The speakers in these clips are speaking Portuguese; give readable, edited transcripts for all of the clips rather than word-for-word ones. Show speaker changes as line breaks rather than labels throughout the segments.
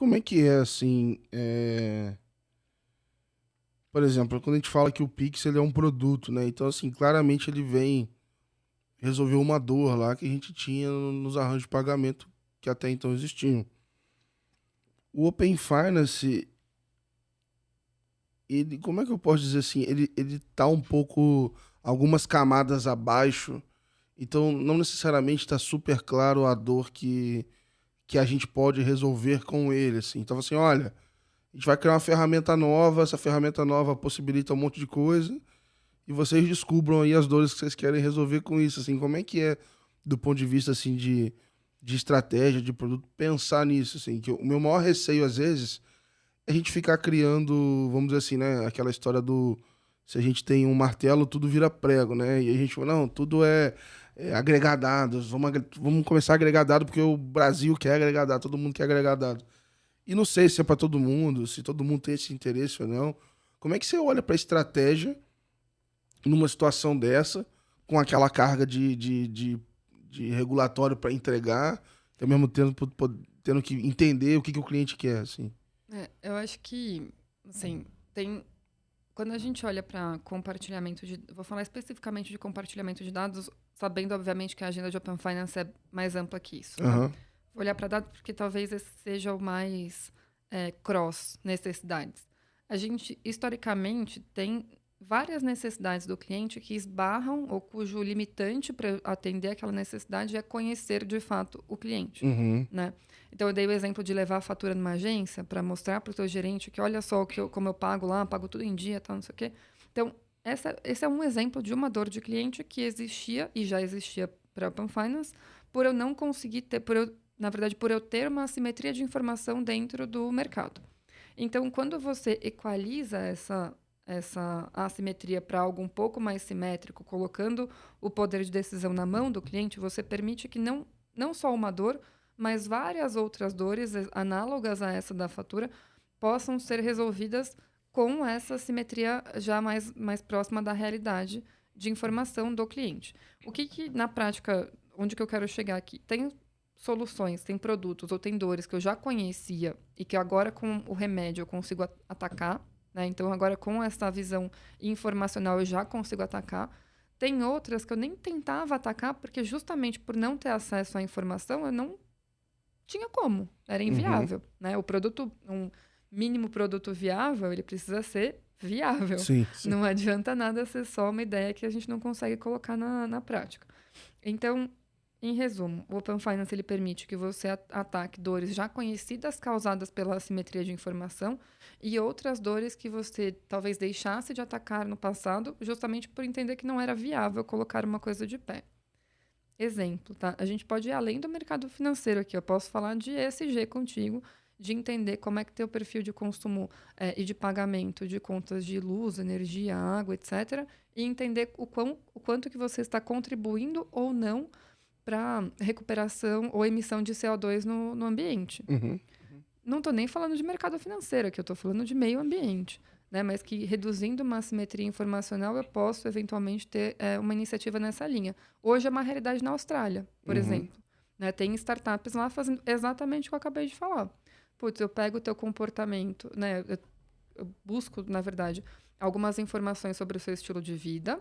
como é que é, assim, por exemplo, quando a gente fala que o Pix ele é um produto, né? Então, assim, claramente ele vem resolver uma dor lá que a gente tinha nos arranjos de pagamento que até então existiam. O Open Finance, ele, como é que eu posso dizer assim? Ele tá um pouco, algumas camadas abaixo, então não necessariamente está super claro a dor que a gente pode resolver com ele, assim. Então, assim, olha, a gente vai criar uma ferramenta nova, essa ferramenta nova possibilita um monte de coisa, e vocês descubram aí as dores que vocês querem resolver com isso, assim, como é que é, do ponto de vista, assim, de estratégia, de produto, pensar nisso, assim, que o meu maior receio, às vezes, é a gente ficar criando, vamos dizer assim, né, aquela história do, se a gente tem um martelo, tudo vira prego, né, e a gente fala, não, tudo é agregar dados, vamos começar a agregar dados, porque o Brasil quer agregar dados, todo mundo quer agregar dados. E não sei se é para todo mundo, se todo mundo tem esse interesse ou não. Como é que você olha para a estratégia numa situação dessa, com aquela carga de regulatório para entregar, e ao mesmo tempo tendo que entender o que o cliente quer, assim?
Eu acho que, assim, tem. Quando a gente olha para compartilhamento de. Vou falar especificamente de compartilhamento de dados, sabendo, obviamente, que a agenda de Open Finance é mais ampla que isso, tá?
Aham.
Vou olhar para dados porque talvez esse seja o mais cross necessidades. A gente, historicamente, tem várias necessidades do cliente que esbarram ou cujo limitante para atender aquela necessidade é conhecer de fato o cliente,
Uhum.
né? Então, eu dei o exemplo de levar a fatura numa agência para mostrar para o teu gerente que olha só como eu pago lá, pago tudo em dia, tal, não sei o quê. Então, esse é um exemplo de uma dor de cliente que existia e já existia para Open Finance, por eu não conseguir ter, na verdade, por eu ter uma assimetria de informação dentro do mercado. Então, quando você equaliza essa assimetria para algo um pouco mais simétrico, colocando o poder de decisão na mão do cliente, você permite que não só uma dor, mas várias outras dores análogas a essa da fatura possam ser resolvidas com essa simetria já mais próxima da realidade de informação do cliente. O que na prática, onde que eu quero chegar aqui? Tem soluções, tem produtos ou tem dores que eu já conhecia e que agora com o remédio eu consigo atacar, né? Então agora com essa visão informacional eu já consigo atacar. Tem outras que eu nem tentava atacar porque justamente por não ter acesso à informação eu não tinha como, era
Uhum.
inviável, né? O produto, um mínimo produto viável, ele precisa ser viável.
Sim, sim.
Não adianta nada ser só uma ideia que a gente não consegue colocar na prática. Então, em resumo, o Open Finance ele permite que você ataque dores já conhecidas causadas pela assimetria de informação e outras dores que você talvez deixasse de atacar no passado, justamente por entender que não era viável colocar uma coisa de pé. Exemplo, tá? A gente pode ir além do mercado financeiro aqui. Eu posso falar de ESG contigo, de entender como é que teu perfil de consumo e de pagamento de contas de luz, energia, água, etc. E entender o quanto que você está contribuindo ou não para recuperação ou emissão de CO2 no ambiente.
Uhum.
Não estou nem falando de mercado financeiro aqui, eu estou falando de meio ambiente. Né? Mas que reduzindo uma assimetria informacional, eu posso eventualmente ter uma iniciativa nessa linha. Hoje é uma realidade na Austrália, por
Uhum.
exemplo. Né? Tem startups lá fazendo exatamente o que eu acabei de falar. Putz, eu pego o teu comportamento, né? Eu busco, na verdade, algumas informações sobre o seu estilo de vida,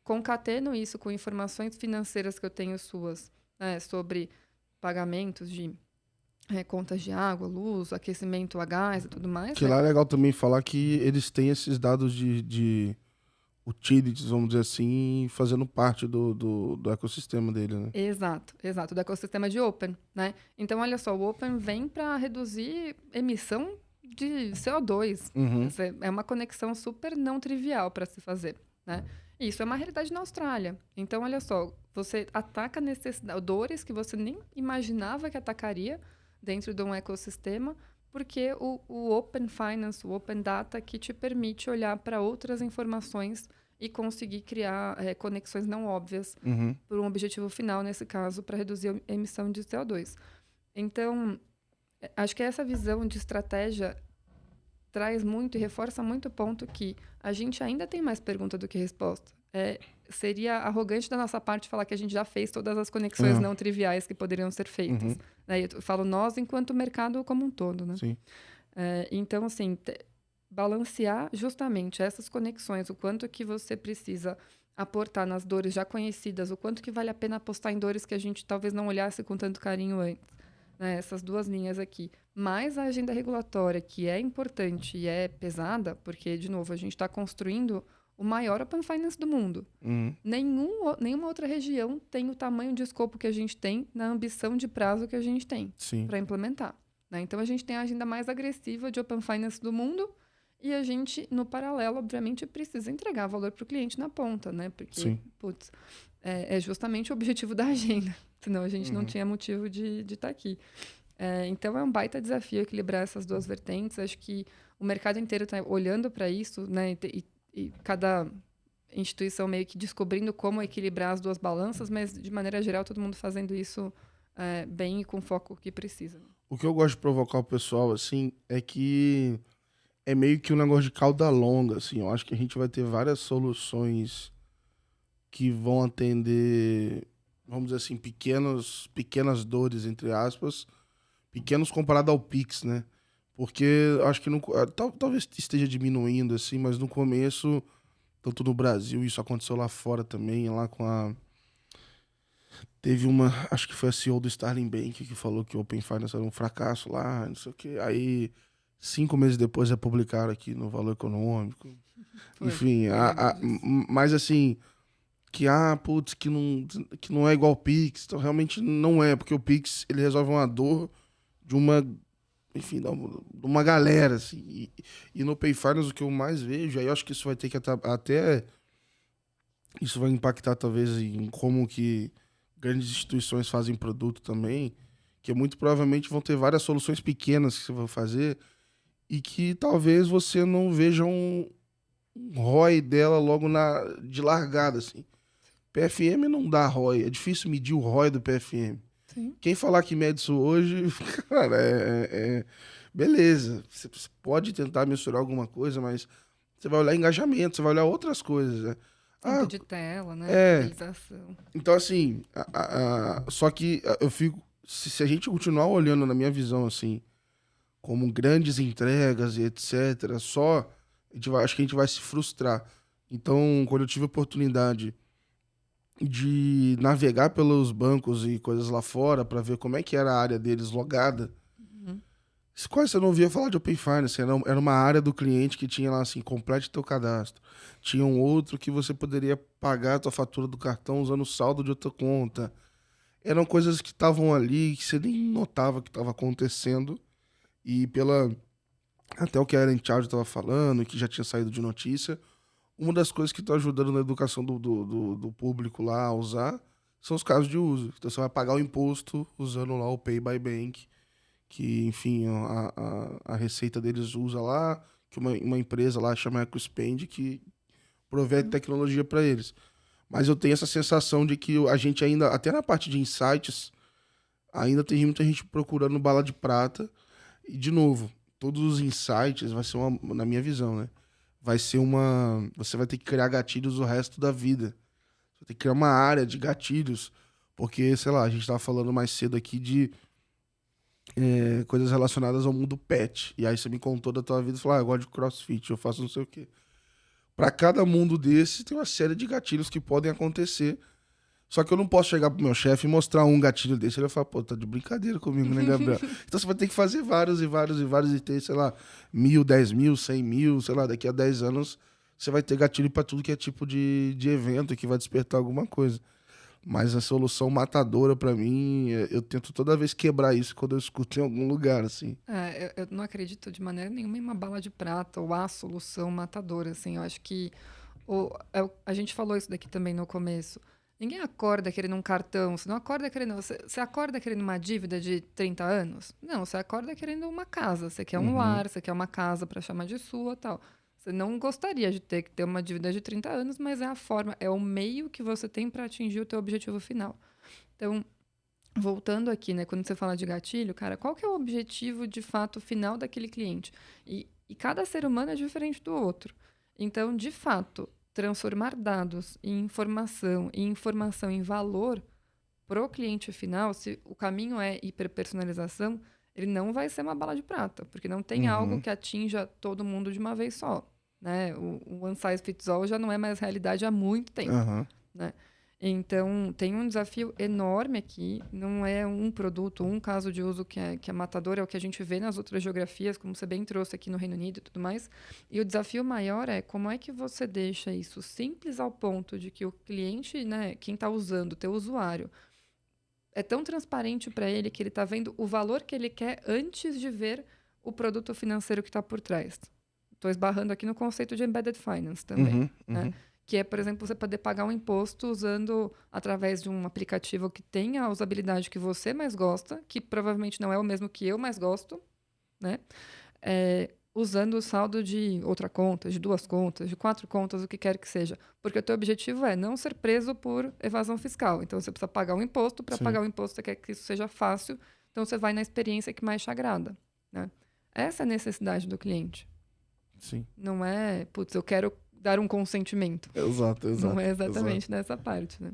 concateno isso com informações financeiras que eu tenho suas, né? Sobre pagamentos de contas de água, luz, aquecimento a gás e tudo mais,
Que
né?
lá é legal também falar que eles têm esses dados de utilities, vamos dizer assim, fazendo parte do ecossistema dele, né?
Exato, exato, do ecossistema de Open, né? Então, olha só, o Open vem para reduzir emissão de CO2.
Uhum.
Essa é uma conexão super não trivial para se fazer, né? E isso é uma realidade na Austrália. Então, olha só, você ataca dores que você nem imaginava que atacaria dentro de um ecossistema, porque o Open Finance, o Open Data, que te permite olhar para outras informações e conseguir criar conexões não óbvias
Uhum.
por um objetivo final, nesse caso, para reduzir a emissão de CO2. Então, acho que essa visão de estratégia traz muito e reforça muito o ponto que a gente ainda tem mais pergunta do que resposta. Seria arrogante da nossa parte falar que a gente já fez todas as conexões não triviais que poderiam ser feitas. Né? Eu falo nós enquanto mercado como um todo, né?
Sim.
Então, assim, balancear justamente essas conexões, o quanto que você precisa aportar nas dores já conhecidas, o quanto que vale a pena apostar em dores que a gente talvez não olhasse com tanto carinho antes. Né? Essas duas linhas aqui. Mais a agenda regulatória, que é importante e é pesada, porque, de novo, a gente está construindo o maior Open Finance do mundo. Nenhuma outra região tem o tamanho de escopo que a gente tem na ambição de prazo que a gente tem para implementar. Né? Então, a gente tem a agenda mais agressiva de Open Finance do mundo e a gente, no paralelo, obviamente, precisa entregar valor para o cliente na ponta, né? Porque, putz, é justamente o objetivo da agenda. Senão a gente não tinha motivo de estar aqui. Então, é um baita desafio equilibrar essas duas vertentes. Acho que o mercado inteiro está olhando para isso, né? E cada instituição meio que descobrindo como equilibrar as duas balanças, mas, de maneira geral, todo mundo fazendo isso bem e com o foco que precisa.
O que eu gosto de provocar o pessoal, assim, é que é meio que um negócio de cauda longa, assim. Eu acho que a gente vai ter várias soluções que vão atender, vamos dizer assim, pequenas dores, entre aspas, pequenos comparado ao Pix, né? Porque eu acho que talvez esteja diminuindo, assim, mas no começo, tanto no Brasil, isso aconteceu lá fora também, lá com a... Teve acho que foi a CEO do Starling Bank que falou que o Open Finance era um fracasso lá, não sei o quê. Aí, 5 meses depois, republicaram aqui no Valor Econômico. Enfim, mas assim, putz, que não é igual ao Pix. Então, realmente não é, porque o Pix, ele resolve uma dor de enfim, de uma galera, assim. E no Open Finance, o que eu mais vejo, aí eu acho que isso vai ter que até... Isso vai impactar, talvez, em como que grandes instituições fazem produto também, que muito provavelmente vão ter várias soluções pequenas que você vai fazer e que talvez você não veja um ROI dela logo de largada, assim. PFM não dá ROI, é difícil medir o ROI do PFM.
Sim.
Quem falar que mede isso hoje, cara, beleza. Você pode tentar mensurar alguma coisa, mas você vai olhar engajamento, você vai olhar outras coisas, né?
Tempo de tela, né? Fidelização.
Então, assim, só que eu fico... Se a gente continuar olhando, na minha visão, assim, como grandes entregas e etc., acho que a gente vai se frustrar. Então, quando eu tive a oportunidade de navegar pelos bancos e coisas lá fora para ver como é que era a área deles logada, quase você não ouvia falar de Open Finance. Era uma área do cliente que tinha lá assim, complete teu cadastro. Tinha um outro que você poderia pagar a tua fatura do cartão usando o saldo de outra conta. Eram coisas que estavam ali que você nem notava que estava acontecendo. E até o que a Ellen Charles estava falando, que já tinha saído de notícia, uma das coisas que está ajudando na educação do público lá a usar são os casos de uso. Então você vai pagar o imposto usando lá o Pay by Bank, que, enfim, a receita deles usa lá, que uma empresa lá chama EcoSpend, que provê tecnologia para eles. Mas eu tenho essa sensação de que a gente ainda, até na parte de insights, ainda tem muita gente procurando bala de prata. E, de novo, todos os insights vai ser na minha visão, né? Você vai ter que criar gatilhos o resto da vida. Você vai ter que criar uma área de gatilhos, porque, sei lá, a gente tava falando mais cedo aqui de coisas relacionadas ao mundo pet. E aí você me contou da tua vida e falou, eu gosto de CrossFit, eu faço não sei o quê. Pra cada mundo desse, tem uma série de gatilhos que podem acontecer. Só que eu não posso chegar pro meu chefe e mostrar um gatilho desse. Ele vai falar, pô, tá de brincadeira comigo, né, Gabriel? Então você vai ter que fazer vários e vários e vários e ter, sei lá, 1.000, 10.000, 100.000, sei lá, daqui a 10 anos você vai ter gatilho pra tudo que é tipo de evento que vai despertar alguma coisa. Mas a solução matadora pra mim, eu tento toda vez quebrar isso quando eu escuto em algum lugar, assim.
Eu não acredito de maneira nenhuma em uma bala de prata ou a solução matadora, assim. Eu acho que a gente falou isso daqui também no começo. Ninguém acorda querendo um cartão, você não acorda querendo... Você acorda querendo uma dívida de 30 anos? Não, você acorda querendo uma casa, você quer um lar, você quer uma casa para chamar de sua, tal. Você não gostaria de ter que ter uma dívida de 30 anos, mas é a forma, é o meio que você tem para atingir o teu objetivo final. Então, voltando aqui, né, quando você fala de gatilho, cara, qual que é o objetivo de fato final daquele cliente? E E cada ser humano é diferente do outro. Então, de fato, transformar dados em informação e informação em valor para o cliente final, se o caminho é hiperpersonalização, ele não vai ser uma bala de prata, porque não tem algo que atinja todo mundo de uma vez só. Né? O one size fits all já não é mais realidade há muito tempo. Né? Então, tem um desafio enorme aqui. Não é um produto, um caso de uso que é matador, é o que a gente vê nas outras geografias, como você bem trouxe aqui no Reino Unido e tudo mais. E o desafio maior é como é que você deixa isso simples ao ponto de que o cliente, né, quem está usando, o teu usuário, é tão transparente para ele que ele está vendo o valor que ele quer antes de ver o produto financeiro que está por trás. Estou esbarrando aqui no conceito de embedded finance também, né? Que é, por exemplo, você poder pagar um imposto usando, através de um aplicativo que tenha a usabilidade que você mais gosta, que provavelmente não é o mesmo que eu mais gosto, né? Usando o saldo de outra conta, de 2 contas, de 4 contas, o que quer que seja. Porque o teu objetivo é não ser preso por evasão fiscal. Então, você precisa pagar um imposto. Para pagar o imposto, você quer que isso seja fácil. Então, você vai na experiência que mais te agrada, né? Essa é a necessidade do cliente.
Sim.
Não é, putz, eu quero dar um consentimento.
Exato.
Não é exatamente nessa parte, né?